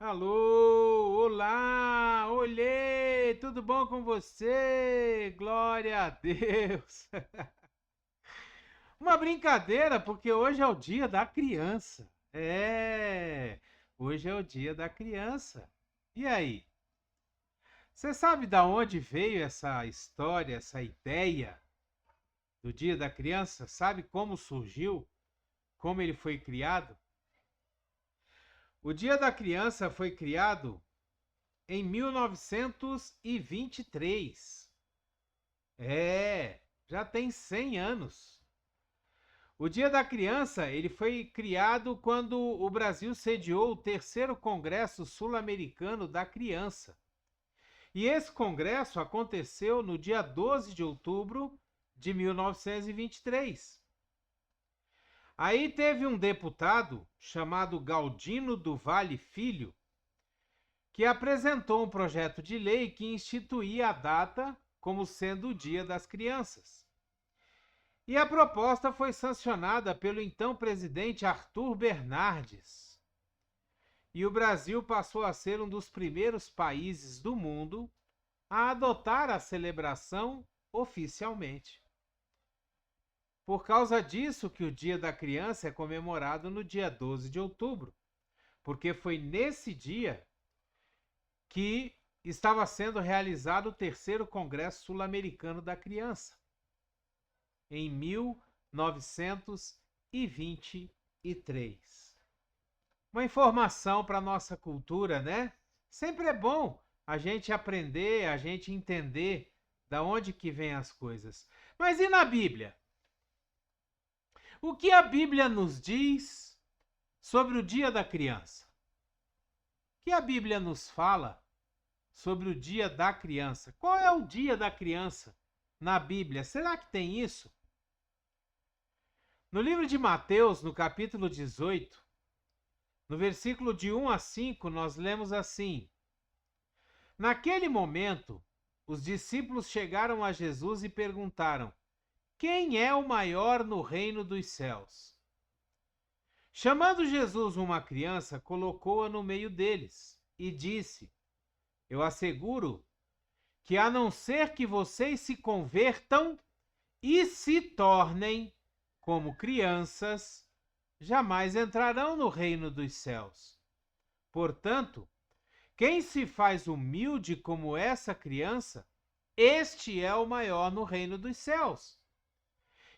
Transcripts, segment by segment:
Alô, olá, olhê, tudo bom com você? Glória a Deus. Uma brincadeira, porque hoje é o dia da criança. Hoje é o dia da criança. E aí? Você sabe da onde veio essa história, essa ideia do dia da criança? Sabe como surgiu? Como ele foi criado? O dia da criança foi criado em 1923. Já tem 100 anos. O Dia da Criança, ele foi criado quando o Brasil sediou o terceiro Congresso Sul-Americano da Criança. E esse congresso aconteceu no dia 12 de outubro de 1923. Aí teve um deputado chamado Galdino do Vale Filho, que apresentou um projeto de lei que instituía a data como sendo o Dia das Crianças. E a proposta foi sancionada pelo então presidente Arthur Bernardes. E o Brasil passou a ser um dos primeiros países do mundo a adotar a celebração oficialmente. Por causa disso que o Dia da Criança é comemorado no dia 12 de outubro, porque foi nesse dia que estava sendo realizado o terceiro Congresso Sul-Americano da Criança, em 1923. Uma informação para a nossa cultura, né? Sempre é bom a gente aprender, a gente entender da onde que vêm as coisas. Mas e na Bíblia? O que a Bíblia nos diz sobre o Dia da Criança? O que a Bíblia nos fala sobre o Dia da Criança? Qual é o Dia da Criança na Bíblia? Será que tem isso? No livro de Mateus, no capítulo 18, no versículo de 1 a 5, nós lemos assim: Naquele momento, os discípulos chegaram a Jesus e perguntaram: Quem é o maior no reino dos céus? Chamando Jesus uma criança, colocou-a no meio deles e disse: Eu asseguro que, a não ser que vocês se convertam e se tornem como crianças, jamais entrarão no reino dos céus. Portanto, quem se faz humilde como essa criança, este é o maior no reino dos céus.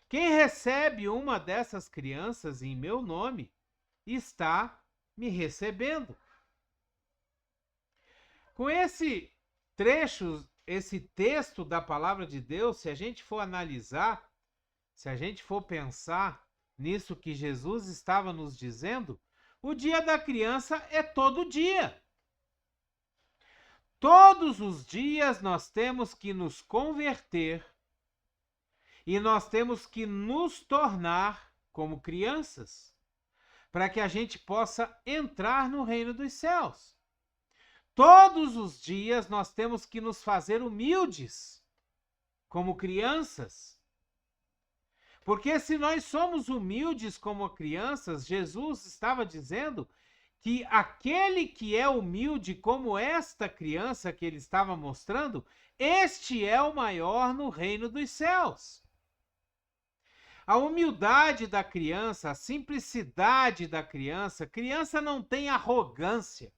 Quem recebe uma dessas crianças em meu nome, está me recebendo. Com esse trecho, esse texto da palavra de Deus, se a gente for analisar, se a gente for pensar nisso que Jesus estava nos dizendo, o dia da criança é todo dia. Todos os dias nós temos que nos converter e nós temos que nos tornar como crianças, para que a gente possa entrar no reino dos céus. Todos os dias nós temos que nos fazer humildes como crianças. Porque se nós somos humildes como crianças, Jesus estava dizendo que aquele que é humilde como esta criança que ele estava mostrando, este é o maior no reino dos céus. A humildade da criança, a simplicidade da criança, criança não tem arrogância.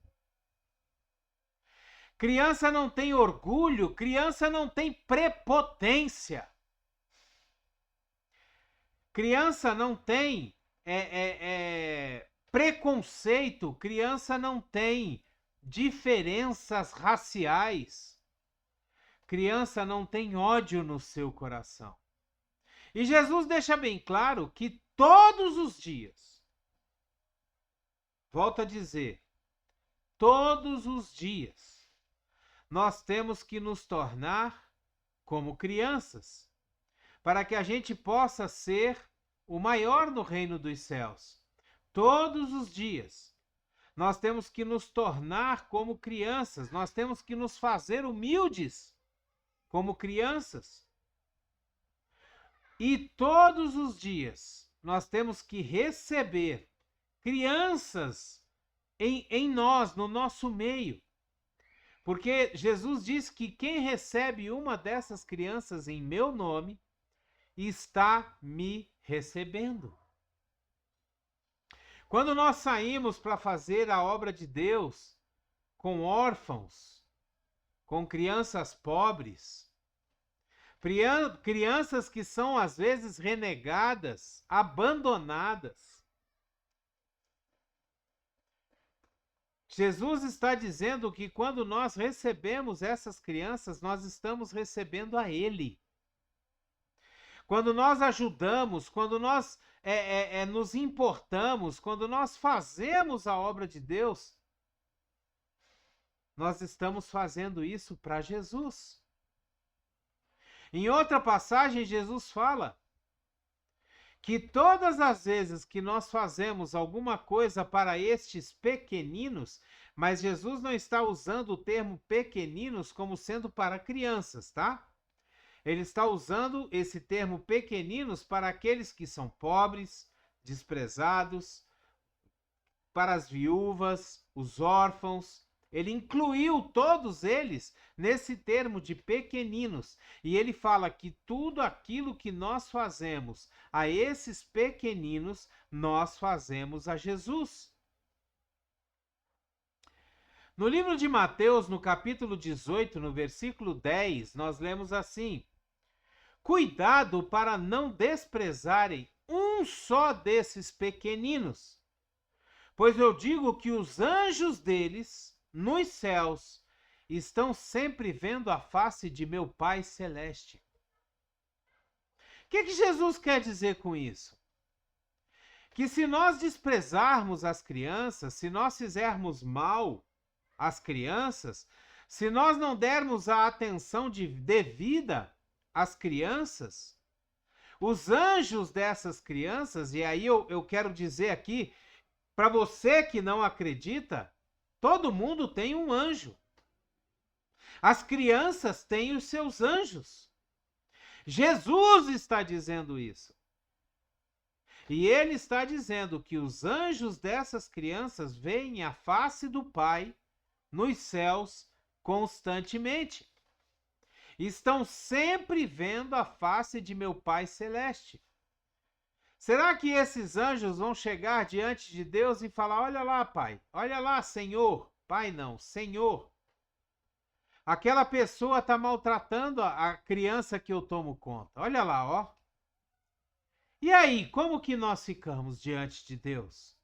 Criança não tem orgulho, criança não tem prepotência. Criança não tem preconceito, criança não tem diferenças raciais. Criança não tem ódio no seu coração. E Jesus deixa bem claro que todos os dias, volto a dizer, todos os dias, nós temos que nos tornar como crianças, para que a gente possa ser o maior no reino dos céus. Todos os dias, nós temos que nos tornar como crianças, nós temos que nos fazer humildes como crianças. E todos os dias, nós temos que receber crianças em nós, no nosso meio. Porque Jesus diz que quem recebe uma dessas crianças em meu nome, está me recebendo. Quando nós saímos para fazer a obra de Deus com órfãos, com crianças pobres, crianças que são às vezes renegadas, abandonadas, Jesus está dizendo que quando nós recebemos essas crianças, nós estamos recebendo a Ele. Quando nós ajudamos, quando nós nos importamos, quando nós fazemos a obra de Deus, nós estamos fazendo isso para Jesus. Em outra passagem, Jesus fala que todas as vezes que nós fazemos alguma coisa para estes pequeninos, mas Jesus não está usando o termo pequeninos como sendo para crianças, tá? Ele está usando esse termo pequeninos para aqueles que são pobres, desprezados, para as viúvas, os órfãos. Ele incluiu todos eles nesse termo de pequeninos. E ele fala que tudo aquilo que nós fazemos a esses pequeninos, nós fazemos a Jesus. No livro de Mateus, no capítulo 18, no versículo 10, nós lemos assim: cuidado para não desprezarem um só desses pequeninos, pois eu digo que os anjos deles nos céus estão sempre vendo a face de meu Pai Celeste. O que Jesus quer dizer com isso? Que se nós desprezarmos as crianças, se nós fizermos mal às crianças, se nós não dermos a atenção devida às crianças, os anjos dessas crianças, e aí eu quero dizer aqui, para você que não acredita, todo mundo tem um anjo. As crianças têm os seus anjos. Jesus está dizendo isso. E ele está dizendo que os anjos dessas crianças veem a face do Pai nos céus constantemente. Estão sempre vendo a face de meu Pai Celeste. Será que esses anjos vão chegar diante de Deus e falar: olha lá, Pai, olha lá, Senhor, Pai não, Senhor, aquela pessoa está maltratando a criança que eu tomo conta, olha lá, ó. E aí, como que nós ficamos diante de Deus?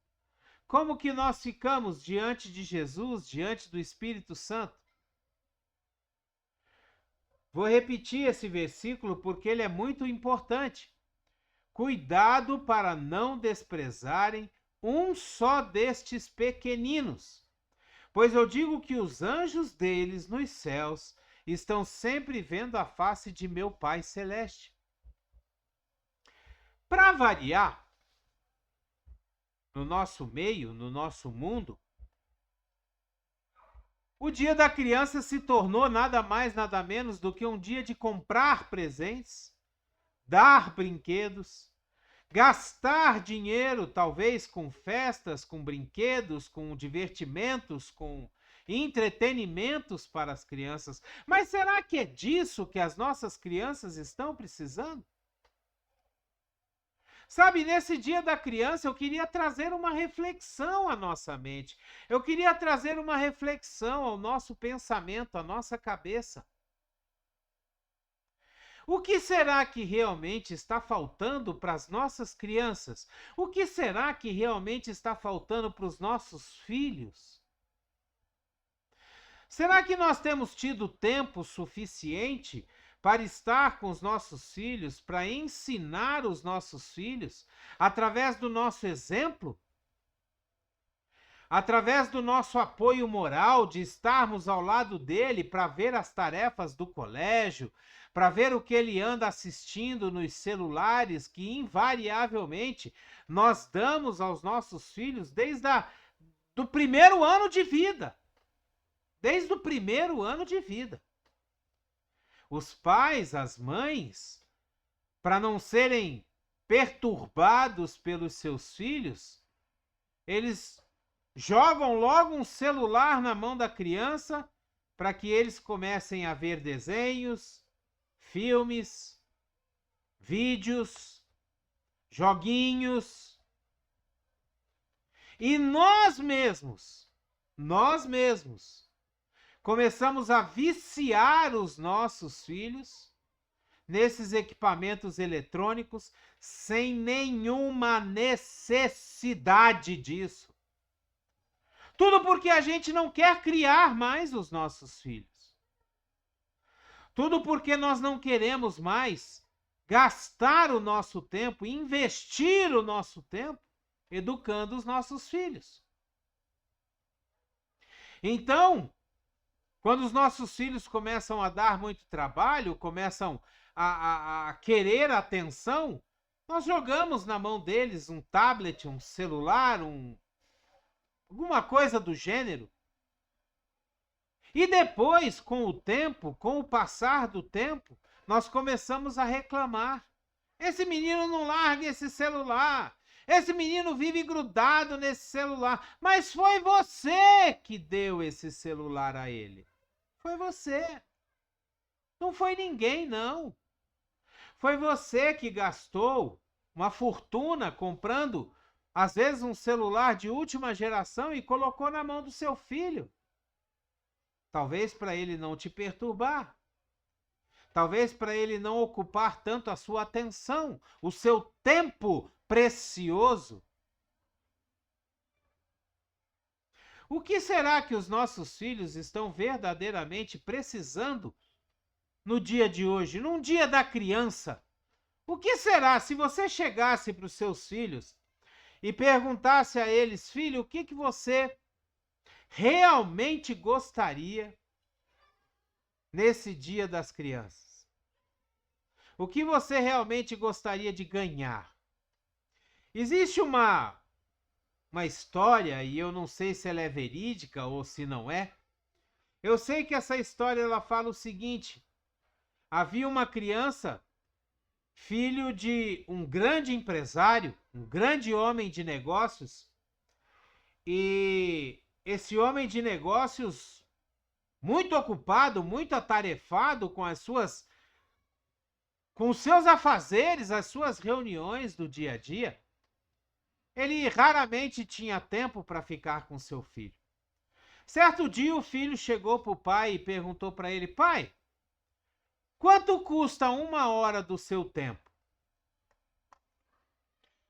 Como que nós ficamos diante de Jesus, diante do Espírito Santo? Vou repetir esse versículo porque ele é muito importante. Cuidado para não desprezarem um só destes pequeninos, pois eu digo que os anjos deles nos céus estão sempre vendo a face de meu Pai Celeste. Para variar, no nosso meio, no nosso mundo, o Dia da Criança se tornou nada mais, nada menos do que um dia de comprar presentes, dar brinquedos, gastar dinheiro, talvez com festas, com brinquedos, com divertimentos, com entretenimentos para as crianças. Mas será que é disso que as nossas crianças estão precisando? Sabe, nesse Dia da Criança eu queria trazer uma reflexão à nossa mente. Eu queria trazer uma reflexão ao nosso pensamento, à nossa cabeça. O que será que realmente está faltando para as nossas crianças? O que será que realmente está faltando para os nossos filhos? Será que nós temos tido tempo suficiente para estar com os nossos filhos, para ensinar os nossos filhos, através do nosso exemplo? Através do nosso apoio moral, de estarmos ao lado dele para ver as tarefas do colégio, para ver o que ele anda assistindo nos celulares, que invariavelmente nós damos aos nossos filhos desde do primeiro ano de vida. Desde o primeiro ano de vida. Os pais, as mães, para não serem perturbados pelos seus filhos, eles jogam logo um celular na mão da criança para que eles comecem a ver desenhos, filmes, vídeos, joguinhos. E nós mesmos, começamos a viciar os nossos filhos nesses equipamentos eletrônicos sem nenhuma necessidade disso. Tudo porque a gente não quer criar mais os nossos filhos. Tudo porque nós não queremos mais gastar o nosso tempo, investir o nosso tempo educando os nossos filhos. Então, quando os nossos filhos começam a dar muito trabalho, começam a querer atenção, nós jogamos na mão deles um tablet, um celular, alguma coisa do gênero. E depois, com o tempo, com o passar do tempo, nós começamos a reclamar. Esse menino não larga esse celular. Esse menino vive grudado nesse celular. Mas foi você que deu esse celular a ele. Foi você. Não foi ninguém, não. Foi você que gastou uma fortuna comprando, às vezes, um celular de última geração e colocou na mão do seu filho. Talvez para ele não te perturbar. Talvez para ele não ocupar tanto a sua atenção, o seu tempo precioso. O que será que os nossos filhos estão verdadeiramente precisando no dia de hoje, num dia da criança? O que será se você chegasse para os seus filhos e perguntasse a eles: filho, o que você realmente gostaria nesse dia das crianças? O que você realmente gostaria de ganhar? Existe uma história, e eu não sei se ela é verídica ou se não é. Eu sei que essa história ela fala o seguinte: havia uma criança, filho de um grande empresário, um grande homem de negócios, e esse homem de negócios, muito ocupado, muito atarefado com os seus afazeres, as suas reuniões do dia a dia, ele raramente tinha tempo para ficar com seu filho. Certo dia o filho chegou para o pai e perguntou para ele: pai, quanto custa 1 hora do seu tempo?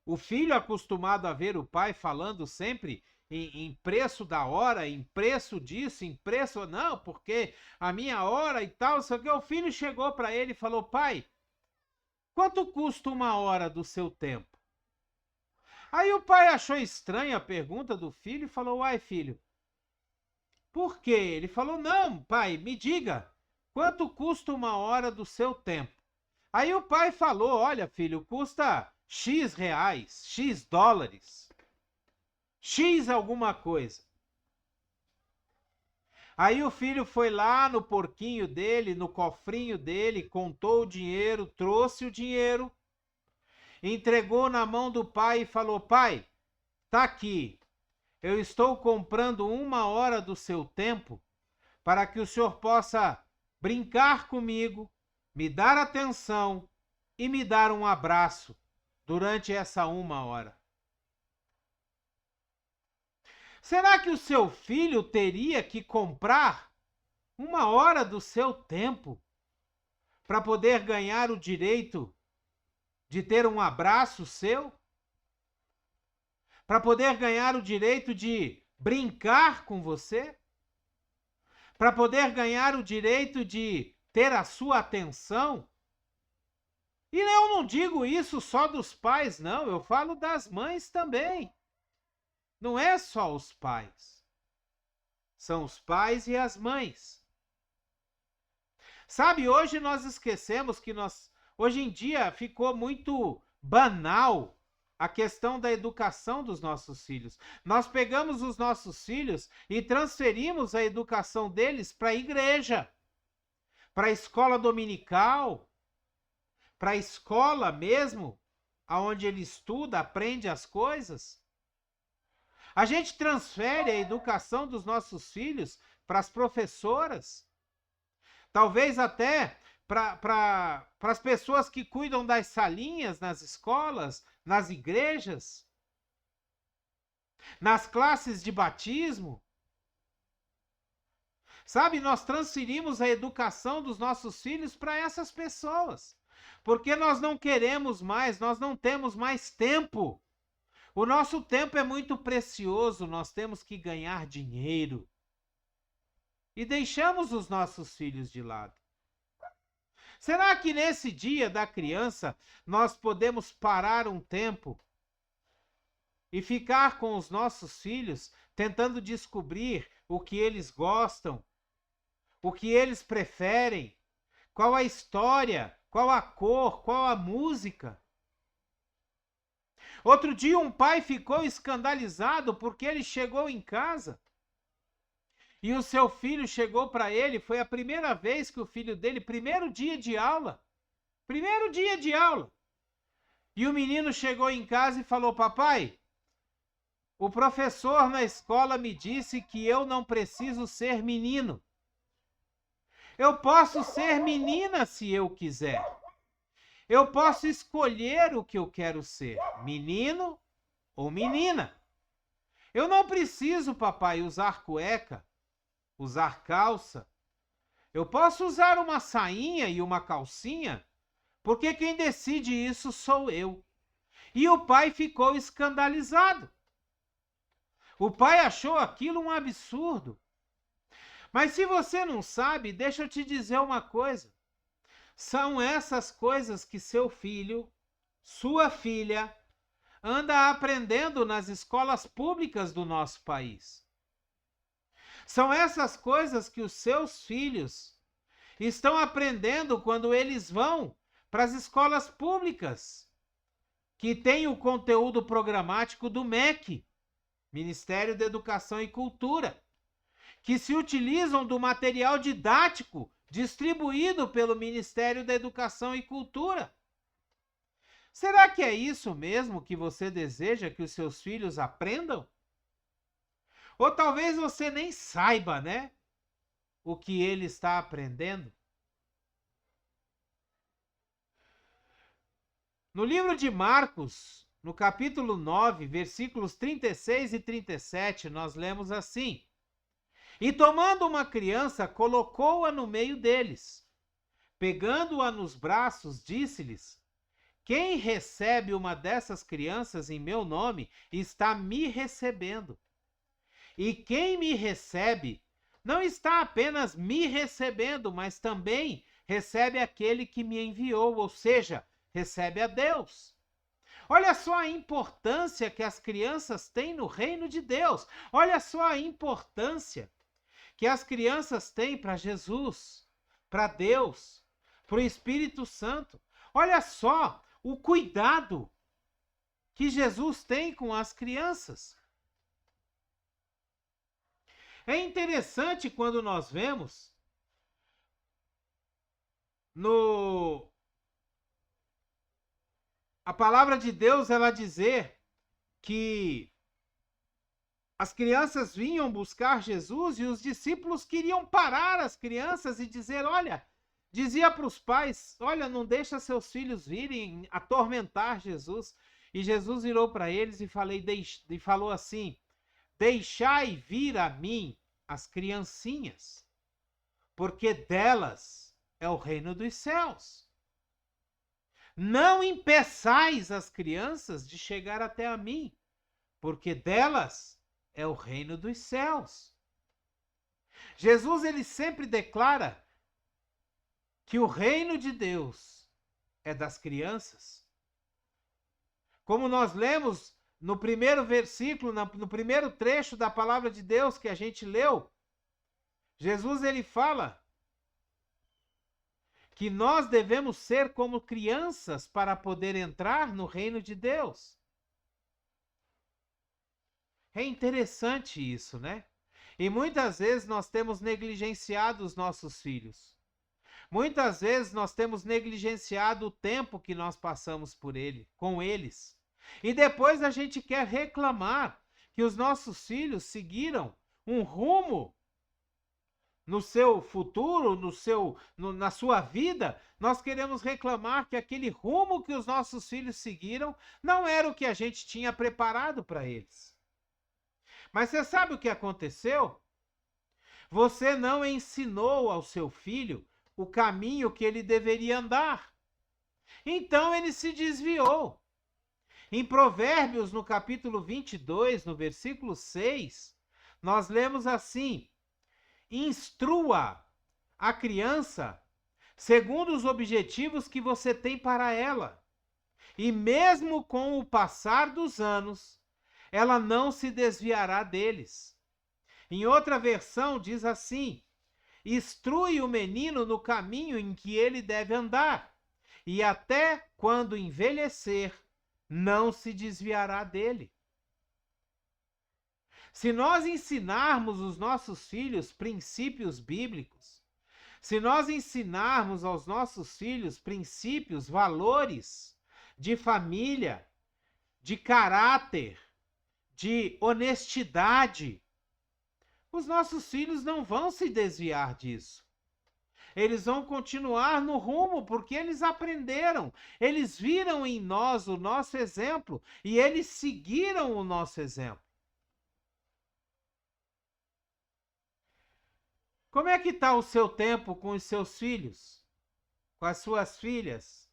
O filho, acostumado a ver o pai falando sempre em preço da hora, em preço disso, em preço... Não, porque a minha hora e tal, só que o filho chegou para ele e falou: pai, quanto custa 1 hora do seu tempo? Aí o pai achou estranha a pergunta do filho e falou: uai, filho, por quê? Ele falou: não, pai, me diga, quanto custa 1 hora do seu tempo? Aí o pai falou: olha, filho, custa X reais, X dólares, X alguma coisa. Aí o filho foi lá no porquinho dele, no cofrinho dele, contou o dinheiro, trouxe o dinheiro, entregou na mão do pai e falou: pai, tá aqui, eu estou comprando 1 hora do seu tempo para que o senhor possa brincar comigo, me dar atenção e me dar um abraço durante essa 1 hora. Será que o seu filho teria que comprar 1 hora do seu tempo para poder ganhar o direito de ter um abraço seu? Para poder ganhar o direito de brincar com você? Para poder ganhar o direito de ter a sua atenção? E eu não digo isso só dos pais, não, eu falo das mães também. Não é só os pais. São os pais e as mães. Sabe, hoje nós esquecemos que hoje em dia ficou muito banal a questão da educação dos nossos filhos. Nós pegamos os nossos filhos e transferimos a educação deles para a igreja, para a escola dominical, para a escola mesmo, aonde ele estuda, aprende as coisas. A gente transfere a educação dos nossos filhos para as professoras, talvez até para as pessoas que cuidam das salinhas nas escolas, nas igrejas, nas classes de batismo. Sabe, nós transferimos a educação dos nossos filhos para essas pessoas, porque nós não queremos mais, nós não temos mais tempo. O nosso tempo é muito precioso, nós temos que ganhar dinheiro. E deixamos os nossos filhos de lado. Será que nesse dia da criança nós podemos parar um tempo e ficar com os nossos filhos tentando descobrir o que eles gostam, o que eles preferem, qual a história, qual a cor, qual a música? Outro dia um pai ficou escandalizado porque ele chegou em casa e o seu filho chegou para ele, foi a primeira vez que o filho dele, primeiro dia de aula, e o menino chegou em casa e falou: papai, o professor na escola me disse que eu não preciso ser menino. Eu posso ser menina se eu quiser. Eu posso escolher o que eu quero ser, menino ou menina. Eu não preciso, papai, usar cueca, usar calça. Eu posso usar uma sainha e uma calcinha, porque quem decide isso sou eu. E o pai ficou escandalizado. O pai achou aquilo um absurdo. Mas se você não sabe, deixa eu te dizer uma coisa. São essas coisas que seu filho, sua filha, anda aprendendo nas escolas públicas do nosso país. São essas coisas que os seus filhos estão aprendendo quando eles vão para as escolas públicas, que tem o conteúdo programático do MEC, Ministério da Educação e Cultura, que se utilizam do material didático distribuído pelo Ministério da Educação e Cultura. Será que é isso mesmo que você deseja que os seus filhos aprendam? Ou talvez você nem saiba, né, o que ele está aprendendo? No livro de Marcos, no capítulo 9, versículos 36 e 37, nós lemos assim: E tomando uma criança, colocou-a no meio deles. Pegando-a nos braços, disse-lhes: Quem recebe uma dessas crianças em meu nome, está me recebendo. E quem me recebe, não está apenas me recebendo, mas também recebe aquele que me enviou, ou seja, recebe a Deus. Olha só a importância que as crianças têm no reino de Deus. Olha só a importância que as crianças têm para Jesus, para Deus, para o Espírito Santo. Olha só o cuidado que Jesus tem com as crianças. É interessante quando nós vemos a palavra de Deus, ela dizer que as crianças vinham buscar Jesus e os discípulos queriam parar as crianças e dizer, olha, dizia para os pais, olha, não deixa seus filhos virem atormentar Jesus. E Jesus virou para eles e falou assim: deixai vir a mim as criancinhas, porque delas é o reino dos céus. Não impeçais as crianças de chegar até a mim, porque delas é o reino dos céus. Jesus, ele sempre declara que o reino de Deus é das crianças. Como nós lemos no primeiro versículo, no primeiro trecho da palavra de Deus que a gente leu, Jesus, ele fala que nós devemos ser como crianças para poder entrar no reino de Deus. É interessante isso, né? E muitas vezes nós temos negligenciado os nossos filhos. Muitas vezes nós temos negligenciado o tempo que nós passamos com eles. E depois a gente quer reclamar que os nossos filhos seguiram um rumo no seu futuro, na sua vida, nós queremos reclamar que aquele rumo que os nossos filhos seguiram não era o que a gente tinha preparado para eles. Mas você sabe o que aconteceu? Você não ensinou ao seu filho o caminho que ele deveria andar. Então ele se desviou. Em Provérbios, no capítulo 22, no versículo 6, nós lemos assim: instrua a criança segundo os objetivos que você tem para ela. E mesmo com o passar dos anos, ela não se desviará deles. Em outra versão diz assim: instrui o menino no caminho em que ele deve andar, e até quando envelhecer, não se desviará dele. Se nós ensinarmos os nossos filhos princípios bíblicos, se nós ensinarmos aos nossos filhos princípios, valores de família, de caráter, de honestidade, os nossos filhos não vão se desviar disso. Eles vão continuar no rumo, porque eles aprenderam, eles viram em nós o nosso exemplo e eles seguiram o nosso exemplo. Como é que está o seu tempo com os seus filhos, com as suas filhas?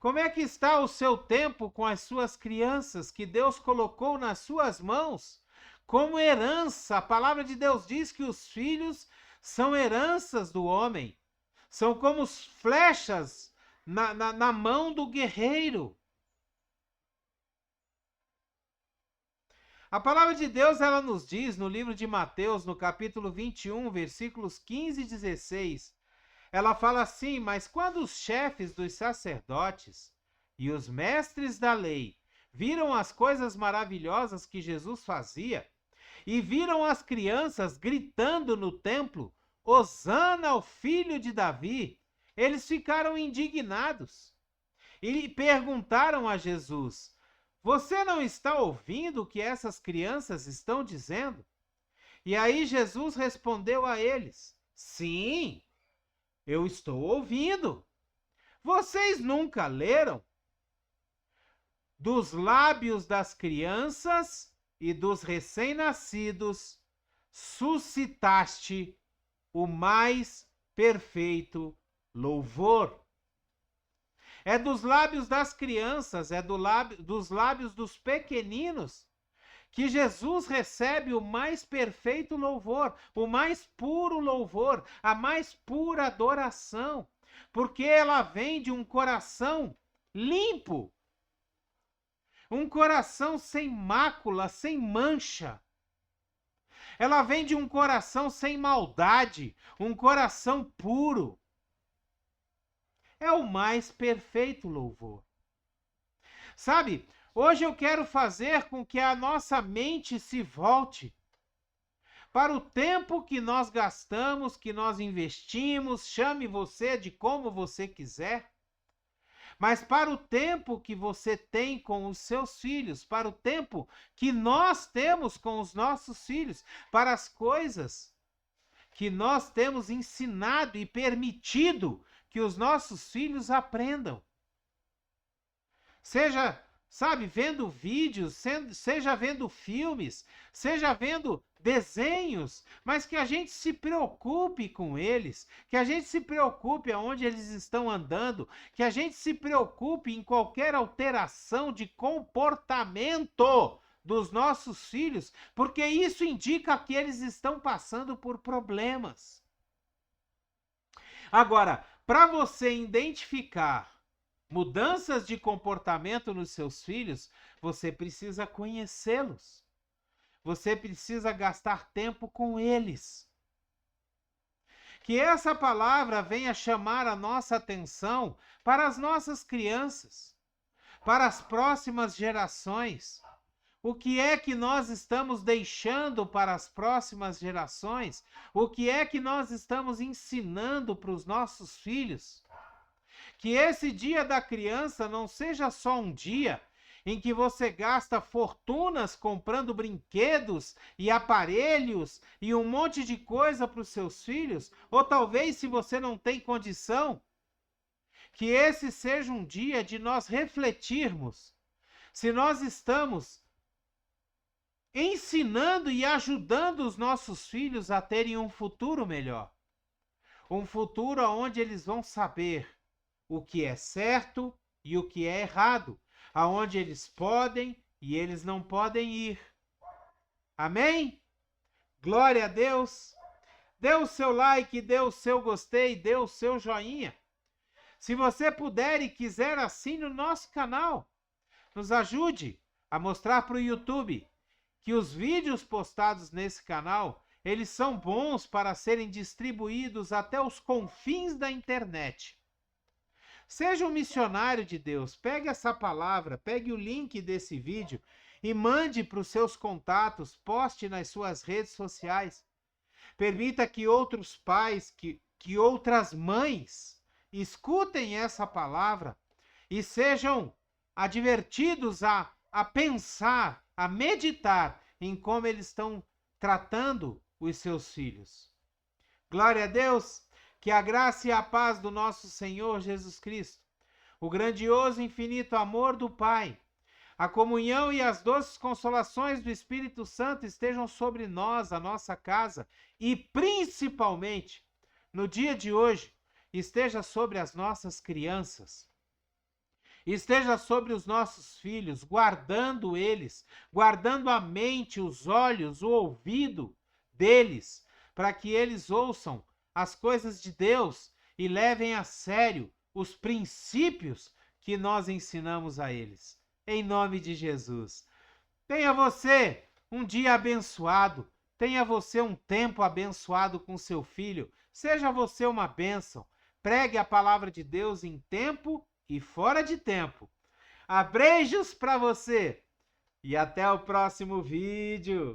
Como é que está o seu tempo com as suas crianças que Deus colocou nas suas mãos como herança? A palavra de Deus diz que os filhos são heranças do homem, são como flechas na mão do guerreiro. A palavra de Deus, ela nos diz no livro de Mateus, no capítulo 21, versículos 15 e 16, ela fala assim: mas quando os chefes dos sacerdotes e os mestres da lei viram as coisas maravilhosas que Jesus fazia, e viram as crianças gritando no templo, Hosana ao filho de Davi, eles ficaram indignados e perguntaram a Jesus: você não está ouvindo o que essas crianças estão dizendo? E aí Jesus respondeu a eles: sim, eu estou ouvindo. Vocês nunca leram? Dos lábios das crianças e dos recém-nascidos suscitaste o mais perfeito louvor. É dos lábios das crianças, dos lábios dos pequeninos, que Jesus recebe o mais perfeito louvor, o mais puro louvor, a mais pura adoração, porque ela vem de um coração limpo, um coração sem mácula, sem mancha. Ela vem de um coração sem maldade, um coração puro. É o mais perfeito louvor. Sabe, hoje eu quero fazer com que a nossa mente se volte para o tempo que nós gastamos, que nós investimos, chame você de como você quiser, mas para o tempo que você tem com os seus filhos, para o tempo que nós temos com os nossos filhos, para as coisas que nós temos ensinado e permitido que os nossos filhos aprendam. Seja, sabe, vendo vídeos, seja vendo filmes, seja vendo desenhos, mas que a gente se preocupe com eles, que a gente se preocupe aonde eles estão andando, que a gente se preocupe em qualquer alteração de comportamento dos nossos filhos, porque isso indica que eles estão passando por problemas. Agora, para você identificar mudanças de comportamento nos seus filhos, você precisa conhecê-los. Você precisa gastar tempo com eles. Que essa palavra venha chamar a nossa atenção para as nossas crianças, para as próximas gerações. O que é que nós estamos deixando para as próximas gerações? O que é que nós estamos ensinando para os nossos filhos? Que esse dia da criança não seja só um dia em que você gasta fortunas comprando brinquedos e aparelhos e um monte de coisa para os seus filhos, ou talvez se você não tem condição, que esse seja um dia de nós refletirmos se nós estamos ensinando e ajudando os nossos filhos a terem um futuro melhor. Um futuro onde eles vão saber o que é certo e o que é errado, aonde eles podem e eles não podem ir. Amém? Glória a Deus. Dê o seu like, dê o seu gostei, dê o seu joinha. Se você puder e quiser, assine o nosso canal. Nos ajude a mostrar para o YouTube que os vídeos postados nesse canal, eles são bons para serem distribuídos até os confins da internet. Seja um missionário de Deus, pegue essa palavra, pegue o link desse vídeo e mande para os seus contatos, poste nas suas redes sociais. Permita que outros pais, que outras mães escutem essa palavra e sejam advertidos a pensar, a meditar em como eles estão tratando os seus filhos. Glória a Deus, que a graça e a paz do nosso Senhor Jesus Cristo, o grandioso e infinito amor do Pai, a comunhão e as doces consolações do Espírito Santo estejam sobre nós, a nossa casa, e principalmente, no dia de hoje, esteja sobre as nossas crianças. Esteja sobre os nossos filhos, guardando eles, guardando a mente, os olhos, o ouvido deles, para que eles ouçam as coisas de Deus e levem a sério os princípios que nós ensinamos a eles. Em nome de Jesus. Tenha você um dia abençoado, tenha você um tempo abençoado com seu filho, seja você uma bênção. Pregue a palavra de Deus em tempo e fora de tempo. Abreijos para você e até o próximo vídeo.